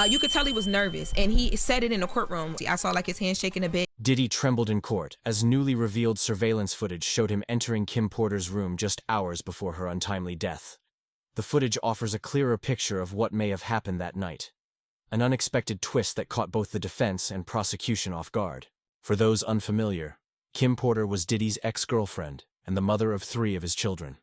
You could tell he was nervous, and he said it in the courtroom. I saw like his hands shaking a bit. Diddy trembled in court as newly revealed surveillance footage showed him entering Kim Porter's room just hours before her untimely death. The footage offers a clearer picture of what may have happened that night. An unexpected twist that caught both the defense and prosecution off guard. For those unfamiliar, Kim Porter was Diddy's ex-girlfriend and the mother of 3 of his children.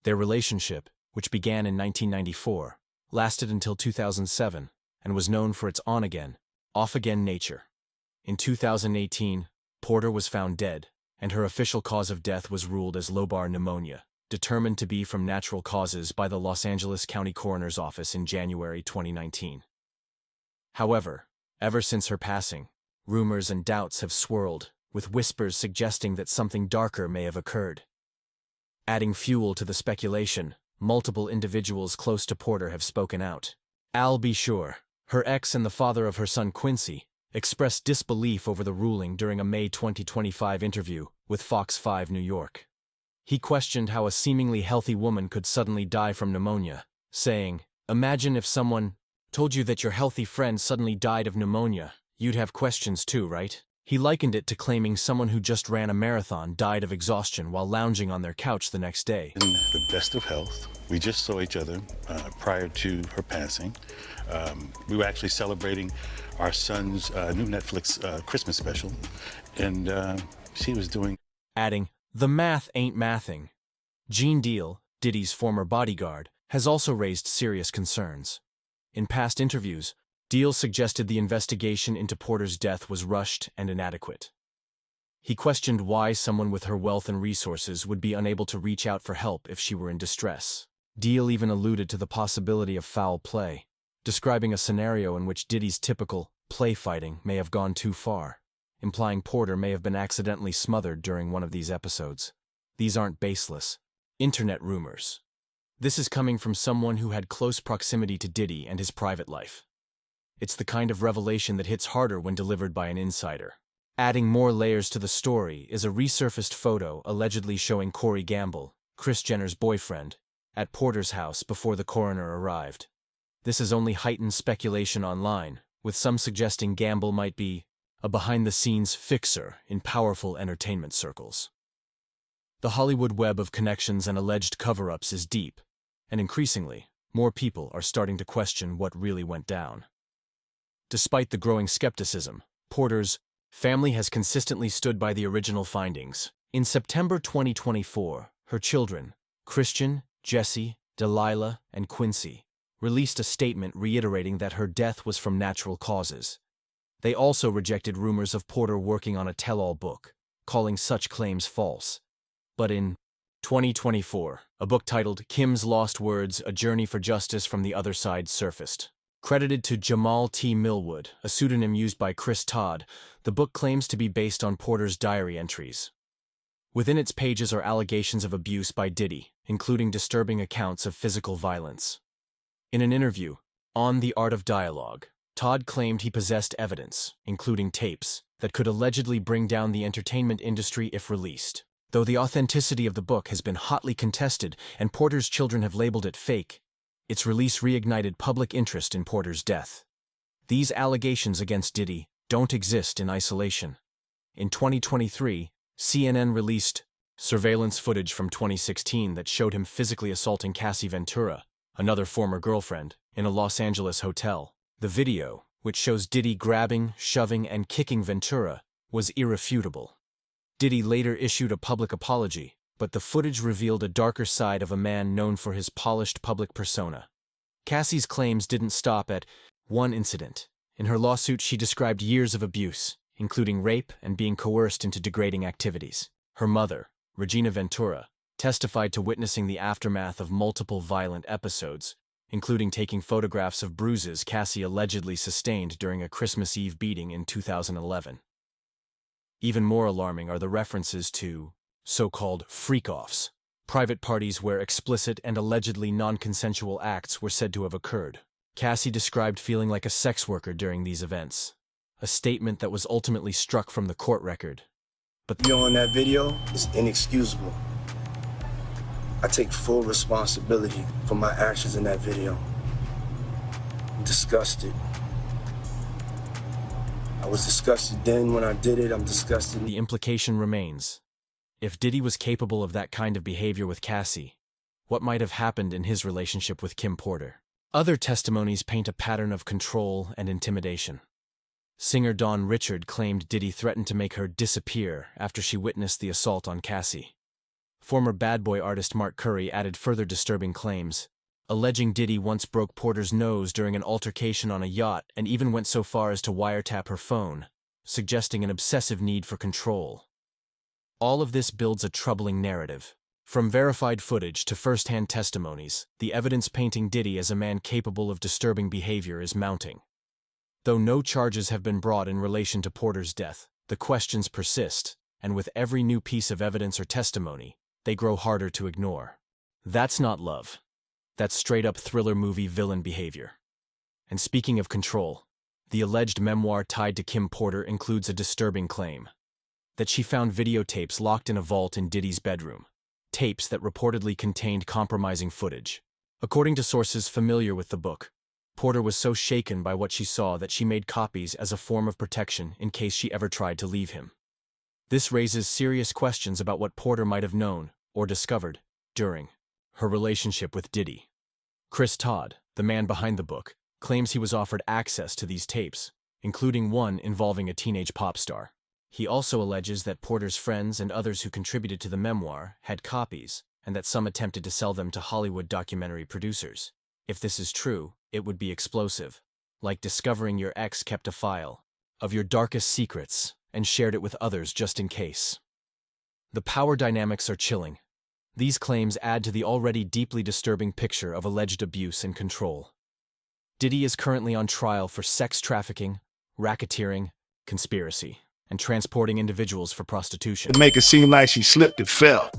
Their relationship, which began in 1994, lasted until 2007 and was known for its on-again, off-again nature. In 2018, Porter was found dead, and her official cause of death was ruled as lobar pneumonia, determined to be from natural causes by the Los Angeles County Coroner's Office in January 2019. However, ever since her passing, rumors and doubts have swirled, with whispers suggesting that something darker may have occurred. Adding fuel to the speculation, multiple individuals close to Porter have spoken out. Al B. Sure, her ex and the father of her son Quincy, expressed disbelief over the ruling during a May 2025 interview with Fox 5 New York. He questioned how a seemingly healthy woman could suddenly die from pneumonia, saying, "Imagine if someone told you that your healthy friend suddenly died of pneumonia. You'd have questions too, right?" He likened it to claiming someone who just ran a marathon died of exhaustion while lounging on their couch the next day. In the best of health. We just saw each other prior to her passing. We were actually celebrating our son's new Netflix Christmas special, and she was doing... Adding, "The math ain't mathing." Gene Deal, Diddy's former bodyguard, has also raised serious concerns. In past interviews, Deal suggested the investigation into Porter's death was rushed and inadequate. He questioned why someone with her wealth and resources would be unable to reach out for help if she were in distress. Deal even alluded to the possibility of foul play, describing a scenario in which Diddy's typical play fighting may have gone too far, implying Porter may have been accidentally smothered during one of these episodes. These aren't baseless internet rumors. This is coming from someone who had close proximity to Diddy and his private life. It's the kind of revelation that hits harder when delivered by an insider. Adding more layers to the story is a resurfaced photo allegedly showing Corey Gamble, Kris Jenner's boyfriend, at Porter's house before the coroner arrived. This has only heightened speculation online, with some suggesting Gamble might be a behind-the-scenes fixer in powerful entertainment circles. The Hollywood web of connections and alleged cover-ups is deep, and increasingly, more people are starting to question what really went down. Despite the growing skepticism, Porter's family has consistently stood by the original findings. In September 2024, her children, Christian, Jesse, Delilah, and Quincy, released a statement reiterating that her death was from natural causes. They also rejected rumors of Porter working on a tell-all book, calling such claims false. But in 2024, a book titled Kim's Lost Words: A Journey for Justice from the Other Side surfaced. Credited to Jamal T. Millwood, a pseudonym used by Chris Todd, the book claims to be based on Porter's diary entries. Within its pages are allegations of abuse by Diddy, including disturbing accounts of physical violence. In an interview, On the Art of Dialogue, Todd claimed he possessed evidence, including tapes, that could allegedly bring down the entertainment industry if released. Though the authenticity of the book has been hotly contested and Porter's children have labeled it fake, its release reignited public interest in Porter's death. These allegations against Diddy don't exist in isolation. In 2023, CNN released surveillance footage from 2016 that showed him physically assaulting Cassie Ventura, another former girlfriend, in a Los Angeles hotel. The video, which shows Diddy grabbing, shoving, and kicking Ventura, was irrefutable. Diddy later issued a public apology, but the footage revealed a darker side of a man known for his polished public persona. Cassie's claims didn't stop at one incident. In her lawsuit, she described years of abuse, including rape and being coerced into degrading activities. Her mother, Regina Ventura, testified to witnessing the aftermath of multiple violent episodes, including taking photographs of bruises Cassie allegedly sustained during a Christmas Eve beating in 2011. Even more alarming are the references to so-called freak-offs, private parties where explicit and allegedly non-consensual acts were said to have occurred. Cassie described feeling like a sex worker during these events, a statement that was ultimately struck from the court record. But you on that video is inexcusable. I take full responsibility for my actions in that video. I'm disgusted. was disgusted then when I did it. I'm disgusted. The implication remains. If Diddy was capable of that kind of behavior with Cassie, what might have happened in his relationship with Kim Porter? Other testimonies paint a pattern of control and intimidation. Singer Dawn Richard claimed Diddy threatened to make her disappear after she witnessed the assault on Cassie. Former Bad Boy artist Mark Curry added further disturbing claims, alleging Diddy once broke Porter's nose during an altercation on a yacht and even went so far as to wiretap her phone, suggesting an obsessive need for control. All of this builds a troubling narrative. From verified footage to first-hand testimonies, the evidence painting Diddy as a man capable of disturbing behavior is mounting. Though no charges have been brought in relation to Porter's death, the questions persist, and with every new piece of evidence or testimony, they grow harder to ignore. That's not love. That's straight-up thriller movie villain behavior. And speaking of control, the alleged memoir tied to Kim Porter includes a disturbing claim that she found videotapes locked in a vault in Diddy's bedroom, tapes that reportedly contained compromising footage. According to sources familiar with the book, Porter was so shaken by what she saw that she made copies as a form of protection in case she ever tried to leave him. This raises serious questions about what Porter might have known or discovered during her relationship with Diddy. Chris Todd, the man behind the book, claims he was offered access to these tapes, including one involving a teenage pop star. He also alleges that Porter's friends and others who contributed to the memoir had copies, and that some attempted to sell them to Hollywood documentary producers. If this is true, it would be explosive, like discovering your ex kept a file of your darkest secrets and shared it with others just in case. The power dynamics are chilling. These claims add to the already deeply disturbing picture of alleged abuse and control. Diddy is currently on trial for sex trafficking, racketeering, conspiracy, and transporting individuals for prostitution. To make it seem like she slipped and fell.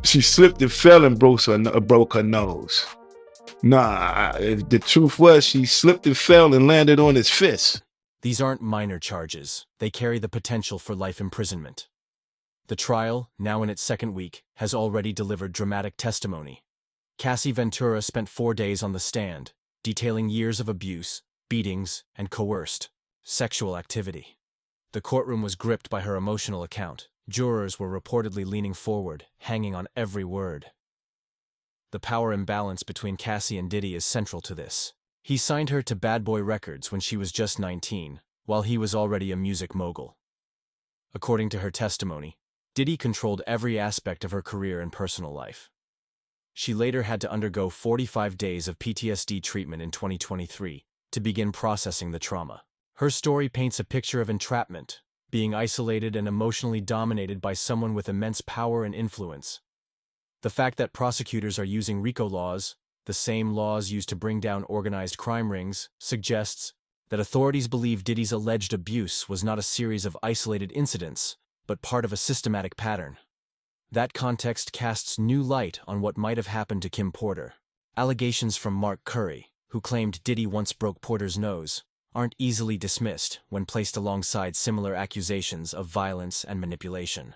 She slipped and fell and broke her nose. Nah, the truth was she slipped and fell and landed on his fist. These aren't minor charges. They carry the potential for life imprisonment. The trial, now in its second week, has already delivered dramatic testimony. Cassie Ventura spent 4 days on the stand, detailing years of abuse, beatings, and coerced sexual activity. The courtroom was gripped by her emotional account. Jurors were reportedly leaning forward, hanging on every word. The power imbalance between Cassie and Diddy is central to this. He signed her to Bad Boy Records when she was just 19, while he was already a music mogul. According to her testimony, Diddy controlled every aspect of her career and personal life. She later had to undergo 45 days of PTSD treatment in 2023 to begin processing the trauma. Her story paints a picture of entrapment, being isolated and emotionally dominated by someone with immense power and influence. The fact that prosecutors are using RICO laws, the same laws used to bring down organized crime rings, suggests that authorities believe Diddy's alleged abuse was not a series of isolated incidents, but part of a systematic pattern. That context casts new light on what might have happened to Kim Porter. Allegations from Mark Curry, who claimed Diddy once broke Porter's nose, aren't easily dismissed when placed alongside similar accusations of violence and manipulation.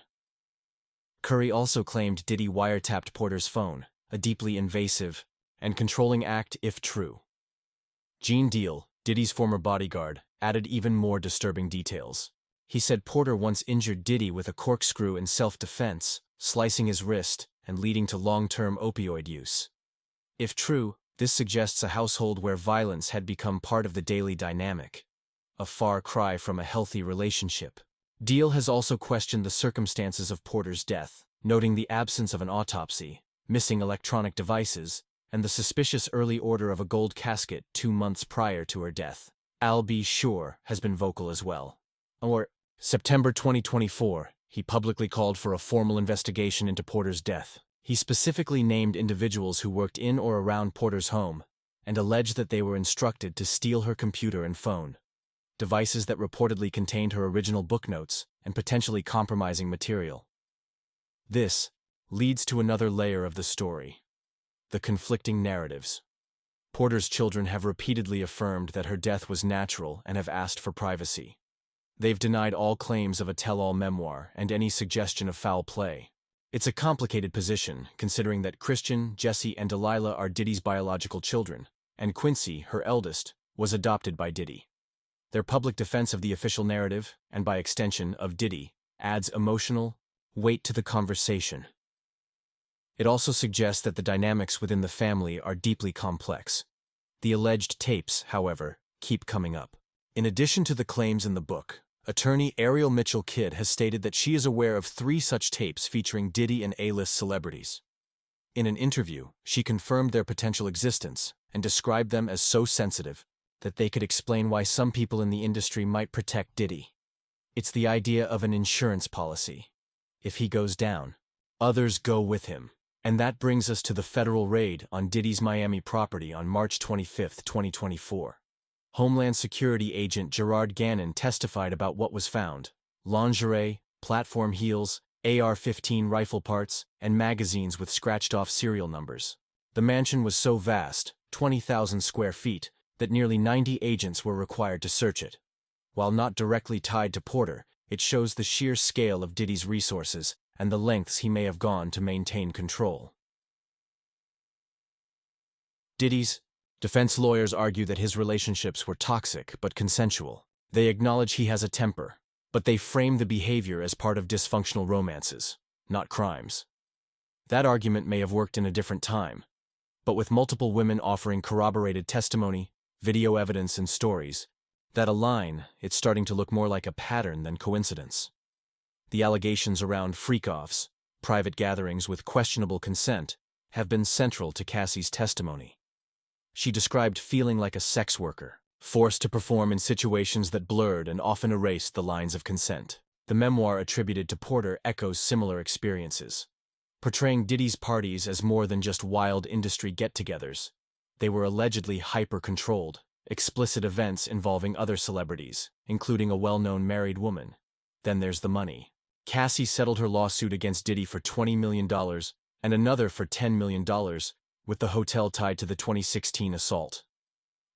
Curry also claimed Diddy wiretapped Porter's phone, a deeply invasive and controlling act if true. Gene Deal, Diddy's former bodyguard, added even more disturbing details. He said Porter once injured Diddy with a corkscrew in self-defense, slicing his wrist and leading to long-term opioid use. If true, this suggests a household where violence had become part of the daily dynamic, a far cry from a healthy relationship. Deal has also questioned the circumstances of Porter's death, noting the absence of an autopsy, missing electronic devices, and the suspicious early order of a gold casket 2 months prior to her death. Al B. Sure has been vocal as well. September 2024, he publicly called for a formal investigation into Porter's death. He specifically named individuals who worked in or around Porter's home and alleged that they were instructed to steal her computer and phone, devices that reportedly contained her original book notes and potentially compromising material. This leads to another layer of the story: the conflicting narratives. Porter's children have repeatedly affirmed that her death was natural and have asked for privacy. They've denied all claims of a tell-all memoir and any suggestion of foul play. It's a complicated position, considering that Christian, Jesse, and Delilah are Diddy's biological children, and Quincy, her eldest, was adopted by Diddy. Their public defense of the official narrative, and by extension of Diddy, adds emotional weight to the conversation. It also suggests that the dynamics within the family are deeply complex. The alleged tapes, however, keep coming up. In addition to the claims in the book, attorney Ariel Mitchell-Kidd has stated that she is aware of 3 such tapes featuring Diddy and A-list celebrities. In an interview, she confirmed their potential existence and described them as so sensitive that they could explain why some people in the industry might protect Diddy. It's the idea of an insurance policy. If he goes down, others go with him. And that brings us to the federal raid on Diddy's Miami property on March 25, 2024. Homeland Security agent Gerard Gannon testified about what was found: lingerie, platform heels, AR-15 rifle parts, and magazines with scratched-off serial numbers. The mansion was so vast, 20,000 square feet, that nearly 90 agents were required to search it. While not directly tied to Porter, it shows the sheer scale of Diddy's resources and the lengths he may have gone to maintain control. Diddy's defense lawyers argue that his relationships were toxic but consensual. They acknowledge he has a temper, but they frame the behavior as part of dysfunctional romances, not crimes. That argument may have worked in a different time, but with multiple women offering corroborated testimony, video evidence, and stories that align, it's starting to look more like a pattern than coincidence. The allegations around freak-offs, private gatherings with questionable consent, have been central to Cassie's testimony. She described feeling like a sex worker, forced to perform in situations that blurred and often erased the lines of consent. The memoir attributed to Porter echoes similar experiences, portraying Diddy's parties as more than just wild industry get-togethers. They were allegedly hyper-controlled, explicit events involving other celebrities, including a well-known married woman. Then there's the money. Cassie settled her lawsuit against Diddy for $20 million and another for $10 million, with the hotel tied to the 2016 assault.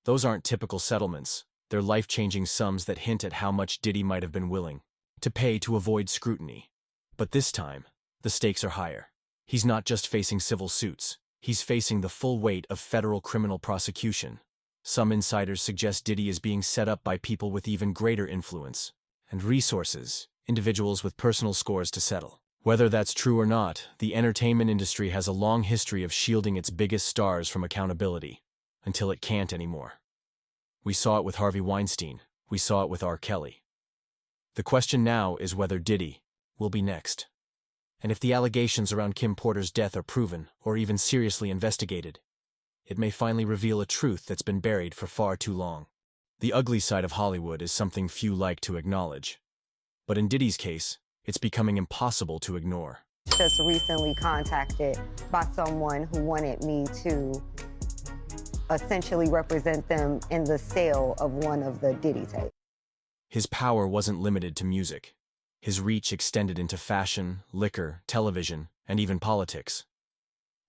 Those aren't typical settlements. They're life-changing sums that hint at how much Diddy might have been willing to pay to avoid scrutiny. But this time, the stakes are higher. He's not just facing civil suits. He's facing the full weight of federal criminal prosecution. Some insiders suggest Diddy is being set up by people with even greater influence and resources, individuals with personal scores to settle. Whether that's true or not, the entertainment industry has a long history of shielding its biggest stars from accountability, until it can't anymore. We saw it with Harvey Weinstein. We saw it with R. Kelly. The question now is whether Diddy will be next. And if the allegations around Kim Porter's death are proven, or even seriously investigated, it may finally reveal a truth that's been buried for far too long. The ugly side of Hollywood is something few like to acknowledge. But in Diddy's case, it's becoming impossible to ignore. Just recently contacted by someone who wanted me to essentially represent them in the sale of one of the Diddy tapes. His power wasn't limited to music. His reach extended into fashion, liquor, television, and even politics.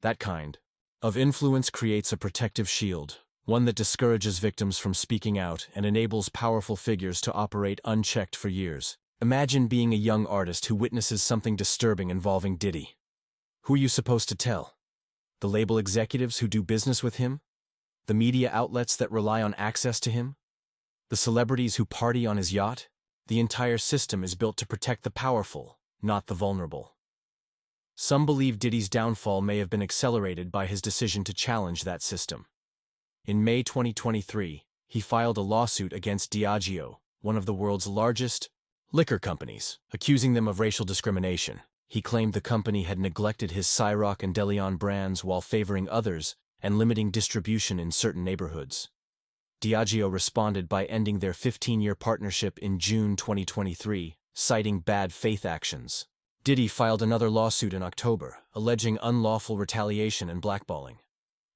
That kind of influence creates a protective shield, one that discourages victims from speaking out and enables powerful figures to operate unchecked for years. Imagine being a young artist who witnesses something disturbing involving Diddy. Who are you supposed to tell? The label executives who do business with him? The media outlets that rely on access to him? The celebrities who party on his yacht? The entire system is built to protect the powerful, not the vulnerable. Some believe Diddy's downfall may have been accelerated by his decision to challenge that system. In May 2023, he filed a lawsuit against Diageo, one of the world's largest liquor companies, accusing them of racial discrimination. He claimed the company had neglected his Ciroc and DeLeon brands while favoring others and limiting distribution in certain neighborhoods. Diageo responded by ending their 15-year partnership in June 2023, citing bad faith actions. Diddy filed another lawsuit in October, alleging unlawful retaliation and blackballing.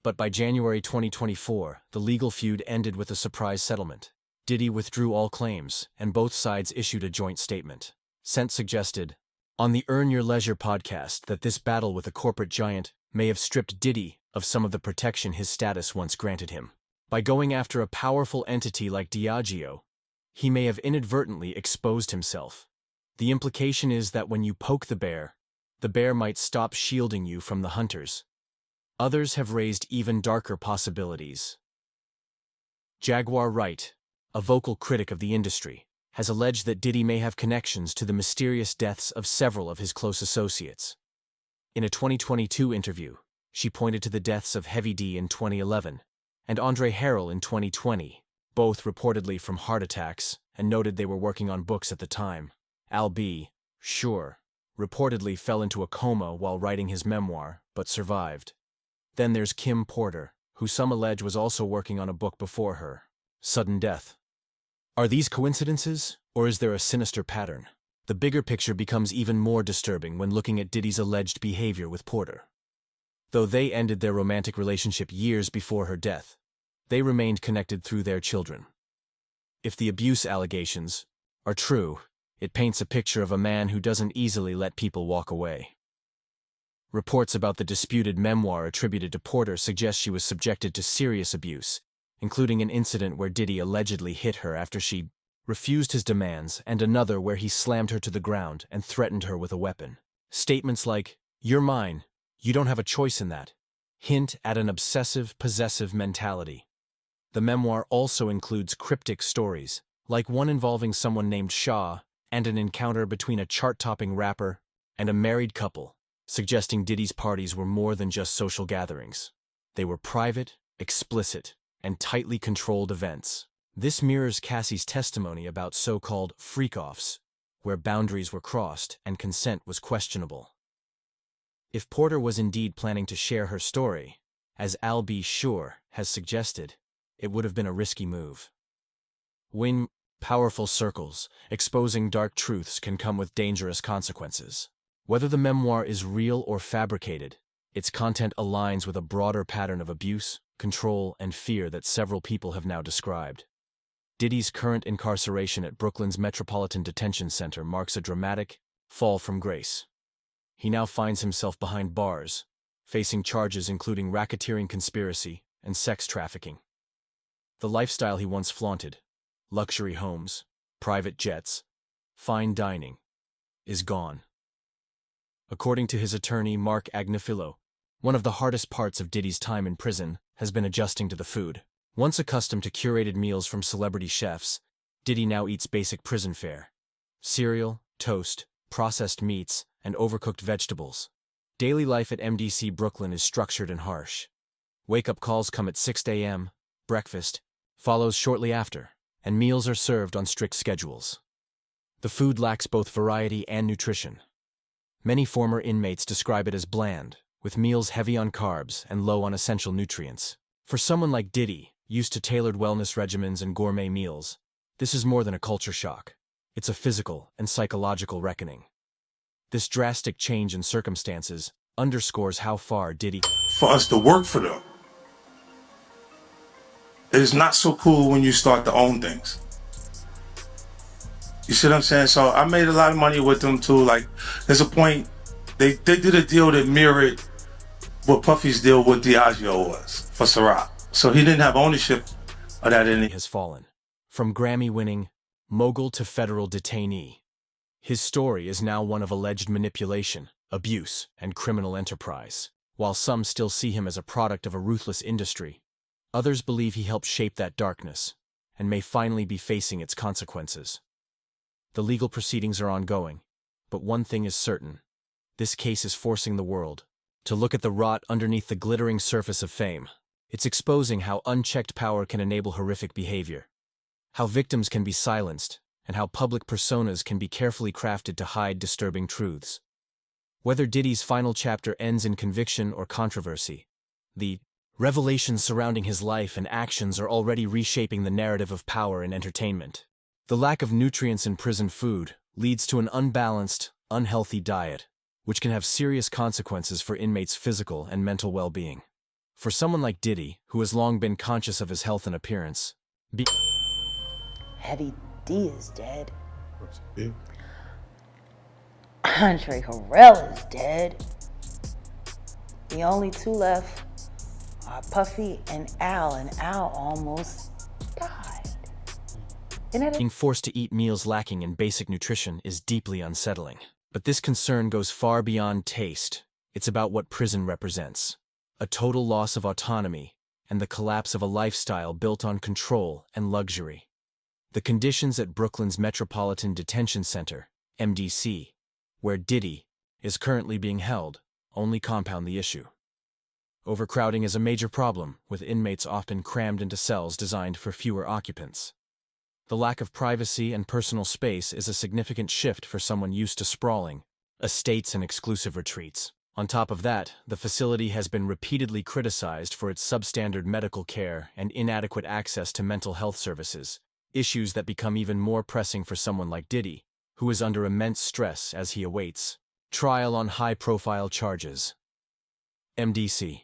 But by January 2024, the legal feud ended with a surprise settlement. Diddy withdrew all claims, and both sides issued a joint statement. Scent suggested on the Earn Your Leisure podcast that this battle with a corporate giant may have stripped Diddy of some of the protection his status once granted him. By going after a powerful entity like Diageo, he may have inadvertently exposed himself. The implication is that when you poke the bear might stop shielding you from the hunters. Others have raised even darker possibilities. Jaguar Wright, a vocal critic of the industry, has alleged that Diddy may have connections to the mysterious deaths of several of his close associates. In a 2022 interview, she pointed to the deaths of Heavy D in 2011 and Andre Harrell in 2020, both reportedly from heart attacks, and noted they were working on books at the time. Al B. Sure, reportedly fell into a coma while writing his memoir, but survived. Then there's Kim Porter, who some allege was also working on a book before her. Sudden death. Are these coincidences, or is there a sinister pattern? The bigger picture becomes even more disturbing when looking at Diddy's alleged behavior with Porter. Though they ended their romantic relationship years before her death, they remained connected through their children. If the abuse allegations are true, it paints a picture of a man who doesn't easily let people walk away. Reports about the disputed memoir attributed to Porter suggest she was subjected to serious abuse, including an incident where Diddy allegedly hit her after she refused his demands, and another where he slammed her to the ground and threatened her with a weapon. Statements like, "You're mine, you don't have a choice in that," hint at an obsessive, possessive mentality. The memoir also includes cryptic stories, like one involving someone named Shaw and an encounter between a chart-topping rapper and a married couple, suggesting Diddy's parties were more than just social gatherings. They were private, explicit, and tightly controlled events. This mirrors Cassie's testimony about so-called freak-offs, where boundaries were crossed and consent was questionable. If Porter was indeed planning to share her story, as Al B. Sure has suggested, it would have been a risky move. When powerful circles, exposing dark truths can come with dangerous consequences. Whether the memoir is real or fabricated, its content aligns with a broader pattern of abuse, control, and fear that several people have now described. Diddy's current incarceration at Brooklyn's Metropolitan Detention Center marks a dramatic fall from grace. He now finds himself behind bars, facing charges including racketeering conspiracy and sex trafficking. The lifestyle he once flaunted, luxury homes, private jets, fine dining, is gone. According to his attorney, Mark Agnifilo, one of the hardest parts of Diddy's time in prison has been adjusting to the food. Once accustomed to curated meals from celebrity chefs, Diddy now eats basic prison fare: cereal, toast, processed meats, and overcooked vegetables. Daily life at MDC Brooklyn is structured and harsh. Wake-up calls come at 6 a.m., breakfast follows shortly after, and meals are served on strict schedules. The food lacks both variety and nutrition. Many former inmates describe it as bland, with meals heavy on carbs and low on essential nutrients. For someone like Diddy, used to tailored wellness regimens and gourmet meals, this is more than a culture shock. It's a physical and psychological reckoning. This drastic change in circumstances underscores how far Diddy for us to work for them. It is not so cool when you start to own things. You see what I'm saying? So I made a lot of money with them too. Like, there's a point, they did a deal that mirrored what Puffy's deal with Diageo was for Ciroc. So he didn't have ownership of that in it. has fallen. From Grammy-winning mogul to federal detainee, his story is now one of alleged manipulation, abuse, and criminal enterprise. While some still see him as a product of a ruthless industry, others believe he helped shape that darkness and may finally be facing its consequences. The legal proceedings are ongoing, but one thing is certain: this case is forcing the world to look at the rot underneath the glittering surface of fame. It's exposing how unchecked power can enable horrific behavior, how victims can be silenced, and how public personas can be carefully crafted to hide disturbing truths. Whether Diddy's final chapter ends in conviction or controversy, the revelations surrounding his life and actions are already reshaping the narrative of power in entertainment. The lack of nutrients in prison food leads to an unbalanced, unhealthy diet, which can have serious consequences for inmates' physical and mental well-being. For someone like Diddy, who has long been conscious of his health and appearance, Heavy D is dead. Andre Harrell is dead. The only two left are Puffy and Al almost died. being forced to eat meals lacking in basic nutrition is deeply unsettling. But this concern goes far beyond taste. It's about what prison represents: a total loss of autonomy and the collapse of a lifestyle built on control and luxury. The conditions at Brooklyn's Metropolitan Detention Center, MDC, where Diddy is currently being held, only compound the issue. Overcrowding is a major problem, with inmates often crammed into cells designed for fewer occupants. The lack of privacy and personal space is a significant shift for someone used to sprawling estates and exclusive retreats. On top of that, the facility has been repeatedly criticized for its substandard medical care and inadequate access to mental health services, issues that become even more pressing for someone like Diddy, who is under immense stress as he awaits trial on high-profile charges. MDC.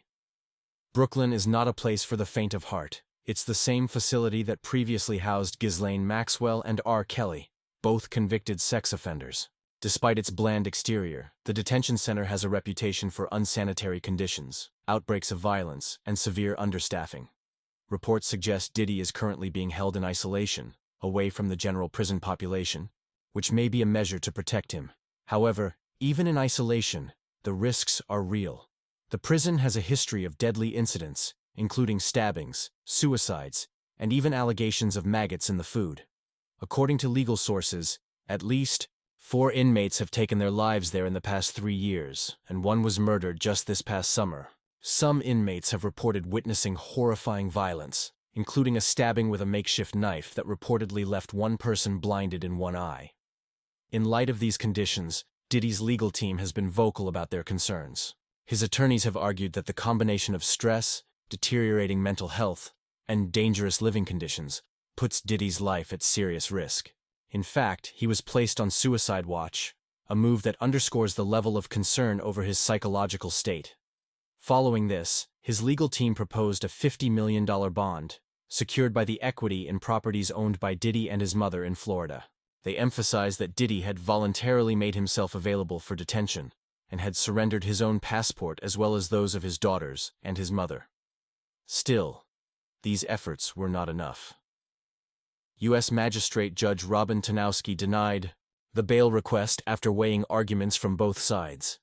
Brooklyn is not a place for the faint of heart. It's the same facility that previously housed Ghislaine Maxwell and R. Kelly, both convicted sex offenders. Despite its bland exterior, the detention center has a reputation for unsanitary conditions, outbreaks of violence, and severe understaffing. Reports suggest Diddy is currently being held in isolation, away from the general prison population, which may be a measure to protect him. However, even in isolation, the risks are real. The prison has a history of deadly incidents, including stabbings, suicides, and even allegations of maggots in the food. According to legal sources, at least 4 inmates have taken their lives there in the past 3 years, and 1 was murdered just this past summer. Some inmates have reported witnessing horrifying violence, including a stabbing with a makeshift knife that reportedly left 1 person blinded in 1 eye. In light of these conditions, Diddy's legal team has been vocal about their concerns. His attorneys have argued that the combination of stress, deteriorating mental health, and dangerous living conditions puts Diddy's life at serious risk. In fact, he was placed on suicide watch, a move that underscores the level of concern over his psychological state. Following this, his legal team proposed a $50 million bond, secured by the equity in properties owned by Diddy and his mother in Florida. They emphasized that Diddy had voluntarily made himself available for detention, and had surrendered his own passport as well as those of his daughters and his mother. Still, these efforts were not enough. U.S. Magistrate Judge Robin Tanowski denied the bail request after weighing arguments from both sides.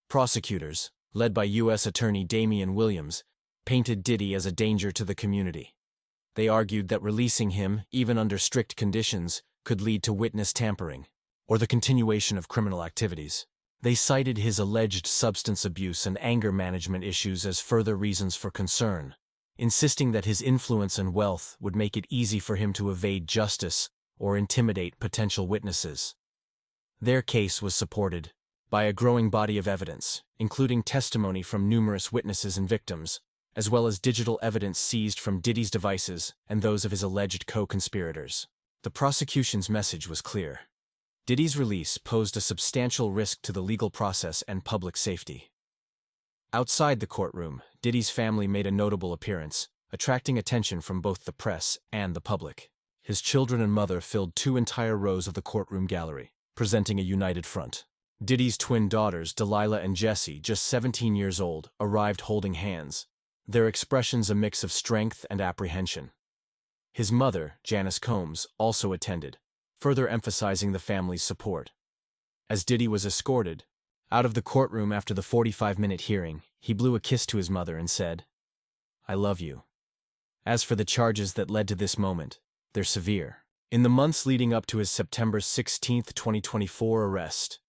Prosecutors, led by U.S. Attorney Damian Williams, painted Diddy as a danger to the community. They argued that releasing him, even under strict conditions, could lead to witness tampering, or the continuation of criminal activities. They cited his alleged substance abuse and anger management issues as further reasons for concern, insisting that his influence and wealth would make it easy for him to evade justice or intimidate potential witnesses. Their case was supported by a growing body of evidence, including testimony from numerous witnesses and victims, as well as digital evidence seized from Diddy's devices and those of his alleged co-conspirators. The prosecution's message was clear. Diddy's release posed a substantial risk to the legal process and public safety. Outside the courtroom, Diddy's family made a notable appearance, attracting attention from both the press and the public. His children and mother filled 2 entire rows of the courtroom gallery, presenting a united front. Diddy's twin daughters, Delilah and Jessie, just 17 years old, arrived holding hands, their expressions a mix of strength and apprehension. His mother, Janice Combs, also attended, further emphasizing the family's support. As Diddy was escorted out of the courtroom after the 45-minute hearing, he blew a kiss to his mother and said, "I love you." As for the charges that led to this moment, they're severe. In the months leading up to his September 16, 2024 arrest,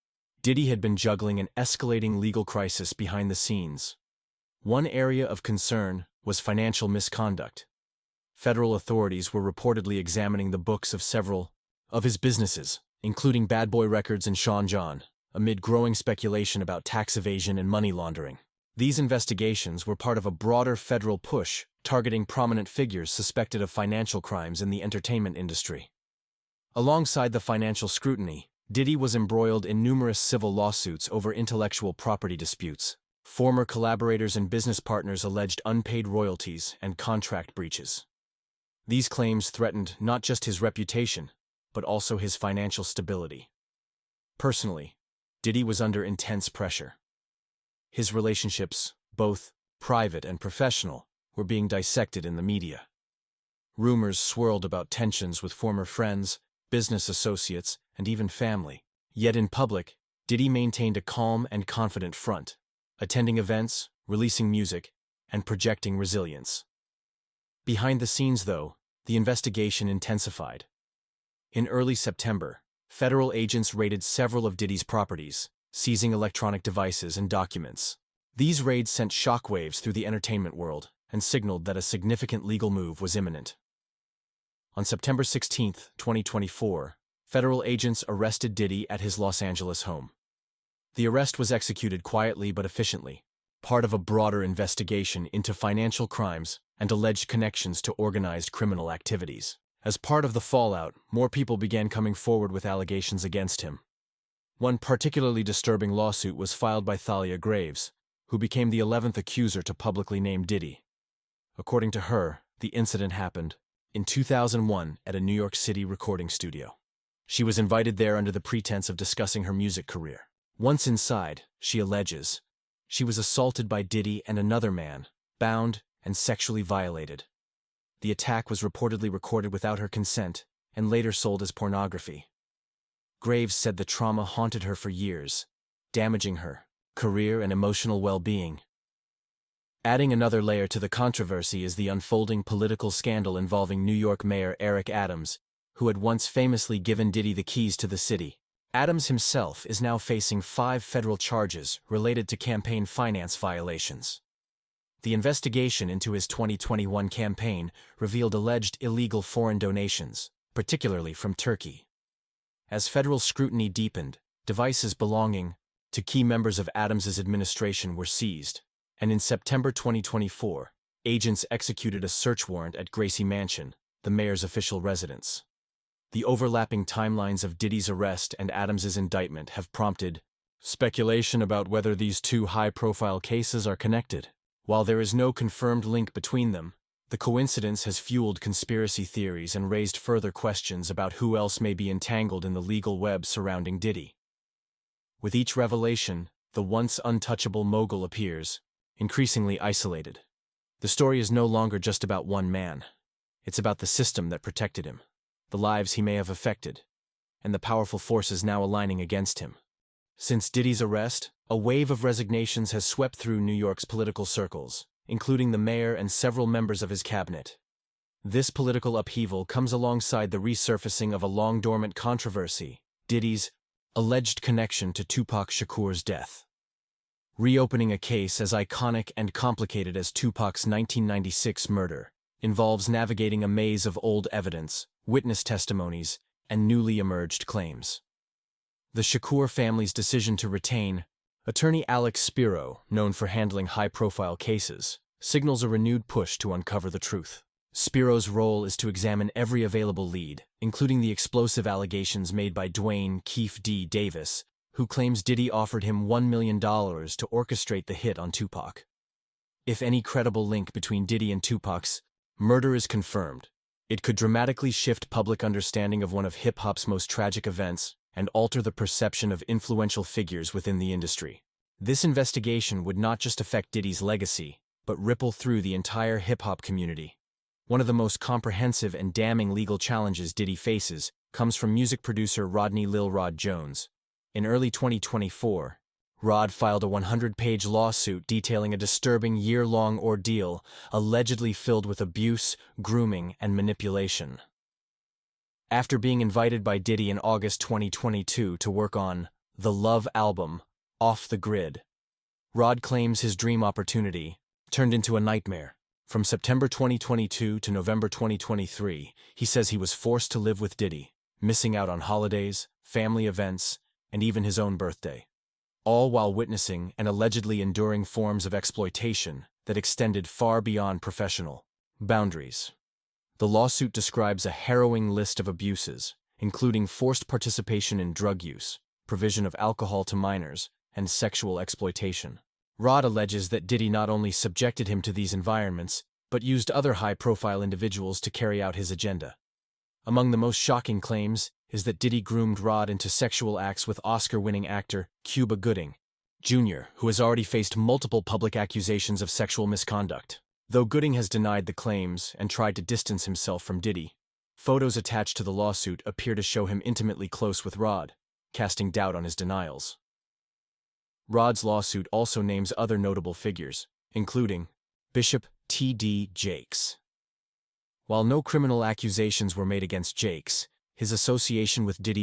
Diddy had been juggling an escalating legal crisis behind the scenes. One area of concern was financial misconduct. Federal authorities were reportedly examining the books of several of his businesses, including Bad Boy Records and Sean John, amid growing speculation about tax evasion and money laundering. These investigations were part of a broader federal push targeting prominent figures suspected of financial crimes in the entertainment industry. Alongside the financial scrutiny, Diddy was embroiled in numerous civil lawsuits over intellectual property disputes. Former collaborators and business partners alleged unpaid royalties and contract breaches. These claims threatened not just his reputation, but also his financial stability. Personally, Diddy was under intense pressure. His relationships, both private and professional, were being dissected in the media. Rumors swirled about tensions with former friends, business associates, and even family. Yet in public, Diddy maintained a calm and confident front, attending events, releasing music, and projecting resilience. Behind the scenes, though, the investigation intensified. In early September, federal agents raided several of Diddy's properties, seizing electronic devices and documents. These raids sent shockwaves through the entertainment world and signaled that a significant legal move was imminent. On September 16, 2024, federal agents arrested Diddy at his Los Angeles home. The arrest was executed quietly but efficiently, part of a broader investigation into financial crimes and alleged connections to organized criminal activities. As part of the fallout, more people began coming forward with allegations against him. One particularly disturbing lawsuit was filed by Thalia Graves, who became the 11th accuser to publicly name Diddy. According to her, the incident happened in 2001 at a New York City recording studio. She was invited there under the pretense of discussing her music career. Once inside, she alleges, she was assaulted by Diddy and another man, bound and sexually violated. The attack was reportedly recorded without her consent and later sold as pornography. Graves said the trauma haunted her for years, damaging her career and emotional well-being. Adding another layer to the controversy is the unfolding political scandal involving New York Mayor Eric Adams, who had once famously given Diddy the keys to the city. Adams himself is now facing 5 federal charges related to campaign finance violations. The investigation into his 2021 campaign revealed alleged illegal foreign donations, particularly from Turkey. As federal scrutiny deepened, devices belonging to key members of Adams's administration were seized, and in September 2024, agents executed a search warrant at Gracie Mansion, the mayor's official residence. The overlapping timelines of Diddy's arrest and Adams's indictment have prompted speculation about whether these two high-profile cases are connected. While there is no confirmed link between them, the coincidence has fueled conspiracy theories and raised further questions about who else may be entangled in the legal web surrounding Diddy. With each revelation, the once untouchable mogul appears, increasingly isolated. The story is no longer just about one man. It's about the system that protected him, the lives he may have affected, and the powerful forces now aligning against him. Since Diddy's arrest, a wave of resignations has swept through New York's political circles, including the mayor and several members of his cabinet. This political upheaval comes alongside the resurfacing of a long-dormant controversy, Diddy's alleged connection to Tupac Shakur's death. Reopening a case as iconic and complicated as Tupac's 1996 murder involves navigating a maze of old evidence, witness testimonies, and newly emerged claims. The Shakur family's decision to retain attorney Alex Spiro, known for handling high-profile cases, signals a renewed push to uncover the truth. Spiro's role is to examine every available lead, including the explosive allegations made by Dwayne Keefe D. Davis, who claims Diddy offered him $1 million to orchestrate the hit on Tupac. If any credible link between Diddy and Tupac's murder is confirmed, it could dramatically shift public understanding of one of hip-hop's most tragic events and alter the perception of influential figures within the industry. This investigation would not just affect Diddy's legacy, but ripple through the entire hip-hop community. One of the most comprehensive and damning legal challenges Diddy faces comes from music producer Rodney Lil Rod Jones. In early 2024, Rod filed a 100-page lawsuit detailing a disturbing year-long ordeal allegedly filled with abuse, grooming, and manipulation. After being invited by Diddy in August 2022 to work on the Love album, Off the Grid, Rod claims his dream opportunity turned into a nightmare. From September 2022 to November 2023, he says he was forced to live with Diddy, missing out on holidays, family events, and even his own birthday, all while witnessing and allegedly enduring forms of exploitation that extended far beyond professional boundaries. The lawsuit describes a harrowing list of abuses, including forced participation in drug use, provision of alcohol to minors, and sexual exploitation. Rod alleges that Diddy not only subjected him to these environments, but used other high-profile individuals to carry out his agenda. Among the most shocking claims is that Diddy groomed Rod into sexual acts with Oscar-winning actor Cuba Gooding, Jr., who has already faced multiple public accusations of sexual misconduct. Though Gooding has denied the claims and tried to distance himself from Diddy, photos attached to the lawsuit appear to show him intimately close with Rod, casting doubt on his denials. Rod's lawsuit also names other notable figures, including Bishop T.D. Jakes. While no criminal accusations were made against Jakes, his association with Diddy